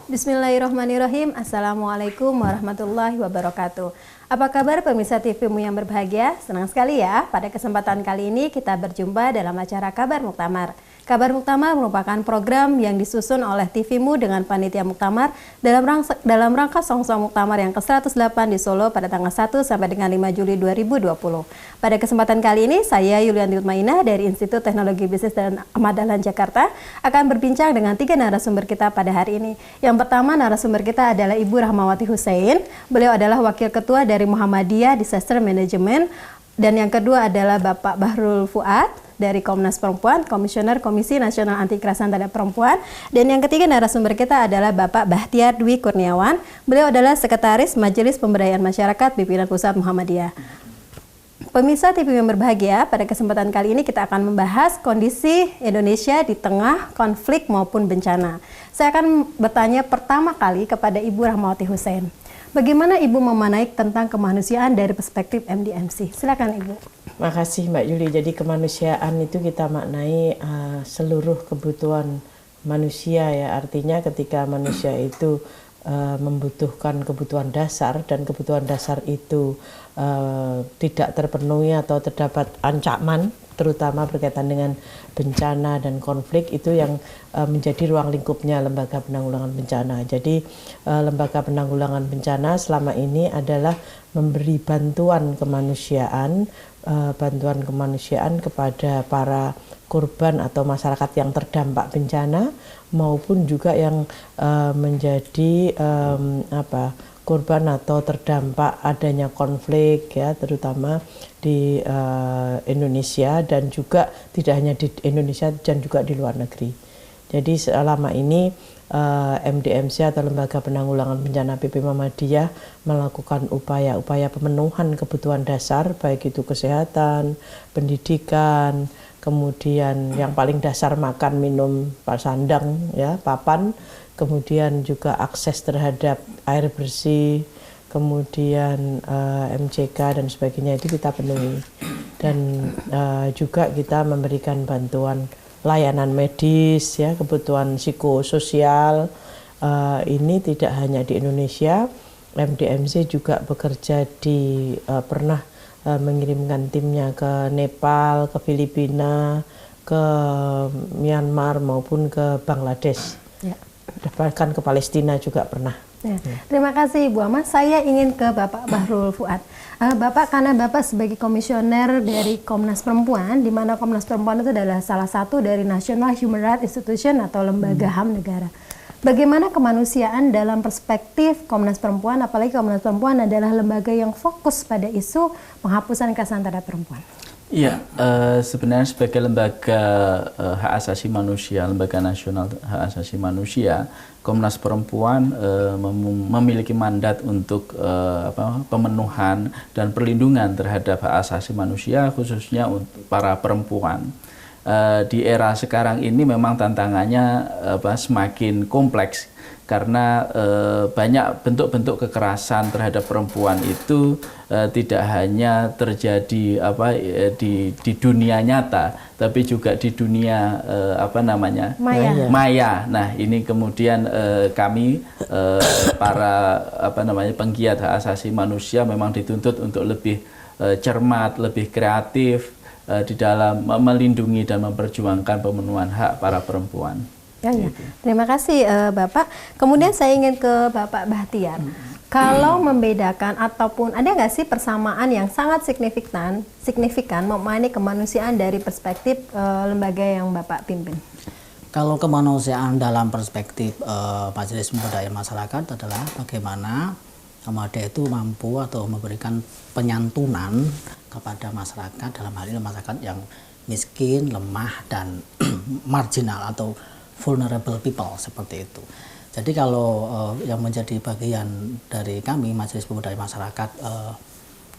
Bismillahirrahmanirrahim. Assalamualaikum warahmatullahi wabarakatuh. Apa kabar pemirsa TV-mu yang berbahagia? Senang sekali ya, pada kesempatan kali ini kita berjumpa dalam acara Kabar Muktamar. Kabar Muktamar merupakan program yang disusun oleh TV-mu dengan panitia Muktamar dalam rangka Songsong Muktamar yang ke-108 di Solo pada tanggal 1 sampai dengan 5 Juli 2020. Pada kesempatan kali ini, saya Yulianti Utmainah dari Institut Teknologi Bisnis dan Ahmad Dahlan Jakarta akan berbincang dengan 3 narasumber kita pada hari ini. Yang pertama, narasumber kita adalah Ibu Rahmawati Hussein. Beliau adalah Wakil Ketua dari Muhammadiyah Disaster Management. Dan yang kedua adalah Bapak Bahrul Fuad dari Komnas Perempuan, Komisioner Komisi Nasional Anti Kekerasan Terhadap Perempuan. Dan yang ketiga narasumber kita adalah Bapak Bahtiar Dwi Kurniawan. Beliau adalah Sekretaris Majelis Pemberdayaan Masyarakat Pimpinan Pusat Muhammadiyah. Pemirsa TV yang berbahagia, pada kesempatan kali ini kita akan membahas kondisi Indonesia di tengah konflik maupun bencana. Saya akan bertanya pertama kali kepada Ibu Rahmawati Hussein. Bagaimana Ibu memaknai tentang kemanusiaan dari perspektif MDMC? Silakan Ibu. Makasih Mbak Yuli. Jadi kemanusiaan itu kita maknai seluruh kebutuhan manusia ya. Artinya ketika manusia itu membutuhkan kebutuhan dasar dan kebutuhan dasar itu tidak terpenuhi atau terdapat ancaman, terutama berkaitan dengan bencana dan konflik, itu yang menjadi ruang lingkupnya Lembaga Penanggulangan Bencana. Jadi Lembaga Penanggulangan Bencana selama ini adalah memberi bantuan kemanusiaan kepada para korban atau masyarakat yang terdampak bencana, maupun juga yang menjadi korban atau terdampak adanya konflik ya, terutama di Indonesia dan juga tidak hanya di Indonesia dan juga di luar negeri. Jadi selama ini MDMC atau Lembaga Penanggulangan Bencana PP Muhammadiyah melakukan upaya-upaya pemenuhan kebutuhan dasar, baik itu kesehatan, pendidikan, kemudian yang paling dasar makan, minum, sandang, ya, papan, kemudian juga akses terhadap air bersih, kemudian MCK dan sebagainya itu kita penuhi. Dan juga kita memberikan bantuan layanan medis, ya, kebutuhan psikososial. Ini tidak hanya di Indonesia, MDMC juga bekerja pernah mengirimkan timnya ke Nepal, ke Filipina, ke Myanmar maupun ke Bangladesh. Ya. Bahkan ke Palestina juga pernah. Ya. Terima kasih Ibu Ama. Saya ingin ke Bapak Bahrul Fuad. Bapak, karena Bapak sebagai komisioner dari Komnas Perempuan, di mana Komnas Perempuan itu adalah salah satu dari National Human Rights Institution atau lembaga HAM negara. Bagaimana kemanusiaan dalam perspektif Komnas Perempuan, apalagi Komnas Perempuan adalah lembaga yang fokus pada isu penghapusan kekerasan terhadap perempuan? Iya, sebenarnya sebagai lembaga hak asasi manusia, lembaga nasional hak asasi manusia, Komnas Perempuan memiliki mandat untuk pemenuhan dan perlindungan terhadap hak asasi manusia, khususnya untuk para perempuan. Di era sekarang ini memang tantangannya semakin kompleks, karena banyak bentuk-bentuk kekerasan terhadap perempuan itu tidak hanya terjadi di dunia nyata, tapi juga di dunia maya. Nah, ini kemudian kami para penggiat hak asasi manusia memang dituntut untuk lebih cermat, lebih kreatif di dalam melindungi dan memperjuangkan pemenuhan hak para perempuan. Ya. Terima kasih Bapak. Kemudian saya ingin ke Bapak Bahtiar. Kalau membedakan ataupun ada nggak sih persamaan yang sangat signifikan memaknai kemanusiaan dari perspektif lembaga yang Bapak pimpin? Kalau kemanusiaan dalam perspektif Majelis Pemberdayaan Masyarakat adalah bagaimana Muhammadiyah itu mampu atau memberikan penyantunan kepada masyarakat, dalam hal ini masyarakat yang miskin, lemah, dan marginal atau vulnerable people, seperti itu. Jadi kalau yang menjadi bagian dari kami Majelis Pemberdayaan Masyarakat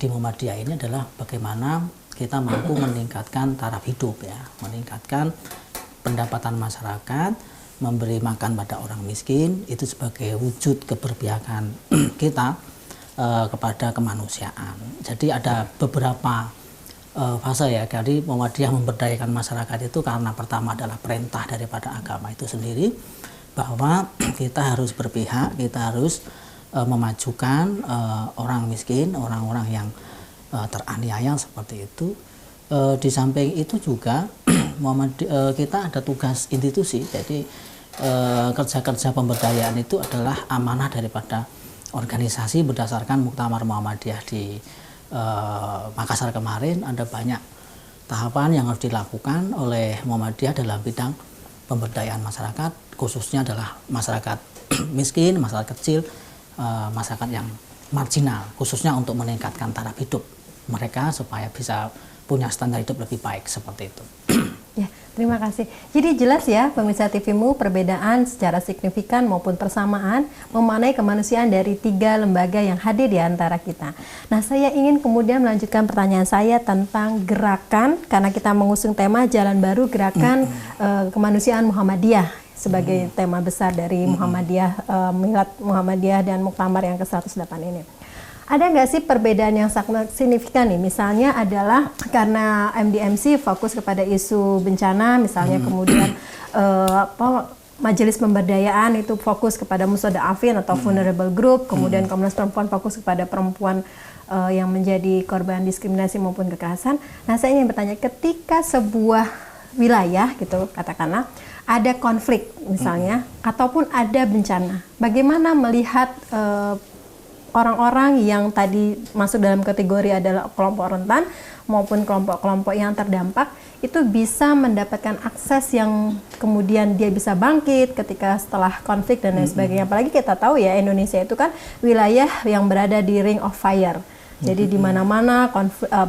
di Muhammadiyah ini adalah bagaimana kita mampu meningkatkan taraf hidup, ya, meningkatkan pendapatan masyarakat, memberi makan pada orang miskin, itu sebagai wujud keberpihakan kita kepada kemanusiaan. Jadi ada beberapa fase, ya, dari Muhammadiyah memberdayakan masyarakat itu, karena pertama adalah perintah daripada agama itu sendiri, bahwa kita harus berpihak, kita harus memajukan orang miskin, orang-orang yang teraniaya seperti itu. Di samping itu juga kita ada tugas institusi, jadi kerja-kerja pemberdayaan itu adalah amanah daripada organisasi. Berdasarkan Muktamar Muhammadiyah di Makassar kemarin, ada banyak tahapan yang harus dilakukan oleh Muhammadiyah dalam bidang pemberdayaan masyarakat, khususnya adalah masyarakat miskin, masyarakat kecil, masyarakat yang marginal, khususnya untuk meningkatkan taraf hidup mereka supaya bisa punya standar hidup lebih baik seperti itu. Ya, terima kasih. Jadi jelas ya pemirsa TVMU, perbedaan secara signifikan maupun persamaan memaknai kemanusiaan dari 3 lembaga yang hadir di antara kita. Nah, saya ingin kemudian melanjutkan pertanyaan saya tentang gerakan, karena kita mengusung tema Jalan Baru Gerakan Kemanusiaan Muhammadiyah sebagai tema besar dari Muhammadiyah, Milad Muhammadiyah dan Muktamar yang ke-108 ini. Ada nggak sih perbedaan yang sangat signifikan nih? Misalnya adalah karena MDMC fokus kepada isu bencana, misalnya kemudian Majelis Pemberdayaan itu fokus kepada mustadafin atau vulnerable group, kemudian Komnas Perempuan fokus kepada perempuan yang menjadi korban diskriminasi maupun kekerasan. Nah, saya ingin bertanya, ketika sebuah wilayah gitu katakanlah ada konflik misalnya ataupun ada bencana, bagaimana melihat orang-orang yang tadi masuk dalam kategori adalah kelompok rentan maupun kelompok-kelompok yang terdampak itu bisa mendapatkan akses yang kemudian dia bisa bangkit ketika setelah konflik dan lain sebagainya. Apalagi kita tahu ya, Indonesia itu kan wilayah yang berada di ring of fire. Jadi di mana-mana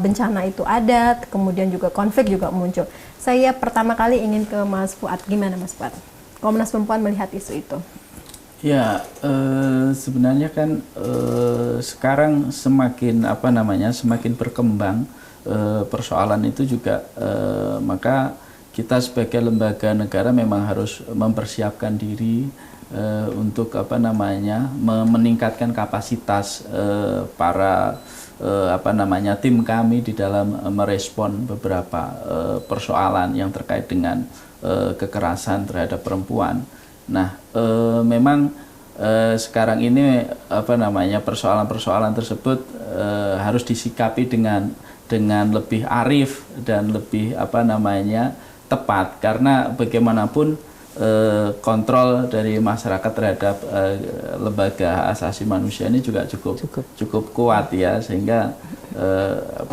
bencana itu ada, kemudian juga konflik juga muncul. Saya pertama kali ingin ke Mas Fuad. Gimana Mas Fuad? Komnas Perempuan melihat isu itu. Ya, sebenarnya kan sekarang semakin berkembang persoalan itu juga, maka kita sebagai lembaga negara memang harus mempersiapkan diri untuk meningkatkan kapasitas para tim kami di dalam merespon beberapa persoalan yang terkait dengan kekerasan terhadap perempuan. Nah, memang sekarang ini persoalan-persoalan tersebut harus disikapi dengan lebih arif dan lebih tepat, karena bagaimanapun kontrol dari masyarakat terhadap lembaga hak asasi manusia ini juga cukup kuat ya, sehingga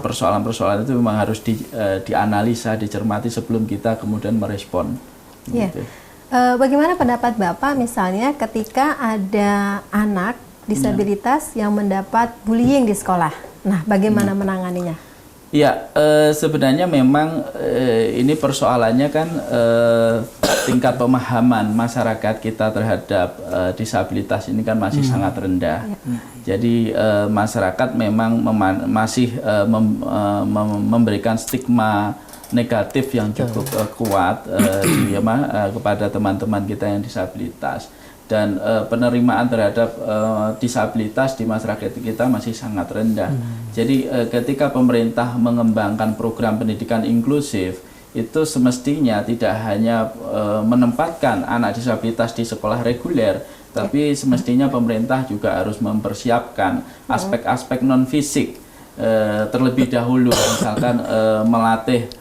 persoalan-persoalan itu memang harus dianalisa, dicermati sebelum kita kemudian merespon. Yeah. Gitu. Bagaimana pendapat Bapak misalnya ketika ada anak disabilitas yang mendapat bullying di sekolah? Nah, bagaimana menanganinya? Ya, sebenarnya memang ini persoalannya kan tingkat pemahaman masyarakat kita terhadap disabilitas ini kan masih sangat rendah. Jadi masyarakat memang masih memberikan stigma negatif yang cukup kuat kepada teman-teman kita yang disabilitas, dan penerimaan terhadap disabilitas di masyarakat kita masih sangat rendah. Jadi ketika pemerintah mengembangkan program pendidikan inklusif, itu semestinya tidak hanya menempatkan anak disabilitas di sekolah reguler, tapi semestinya pemerintah juga harus mempersiapkan aspek-aspek non-fisik terlebih dahulu, misalkan melatih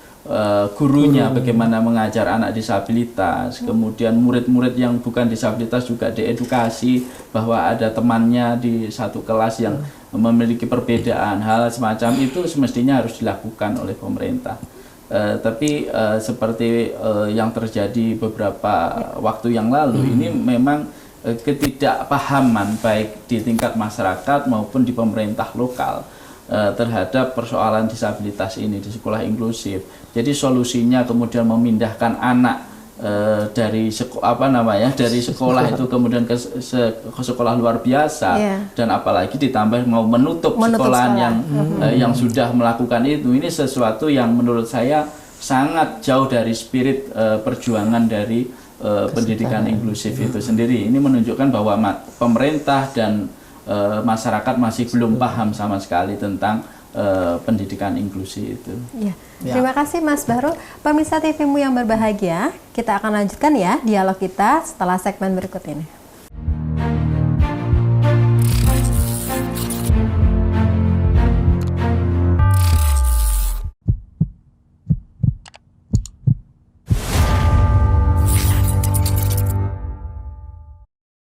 gurunya bagaimana mengajar anak disabilitas, kemudian murid-murid yang bukan disabilitas juga diedukasi bahwa ada temannya di satu kelas yang memiliki perbedaan. Hal semacam itu semestinya harus dilakukan oleh pemerintah. Tapi seperti yang terjadi beberapa waktu yang lalu, ini memang ketidakpahaman baik di tingkat masyarakat maupun di pemerintah lokal terhadap persoalan disabilitas ini di sekolah inklusif. Jadi solusinya kemudian memindahkan anak dari sekolah itu kemudian ke sekolah luar biasa, dan apalagi ditambah mau menutup sekolahan yang sudah melakukan itu. Ini sesuatu yang menurut saya sangat jauh dari spirit perjuangan dari pendidikan inklusif itu sendiri. Ini menunjukkan bahwa pemerintah dan masyarakat masih belum paham sama sekali tentang pendidikan inklusi itu. Ya. Terima kasih Mas Bahrul. Pemirsa TVMU yang berbahagia, kita akan lanjutkan ya dialog kita setelah segmen berikut ini.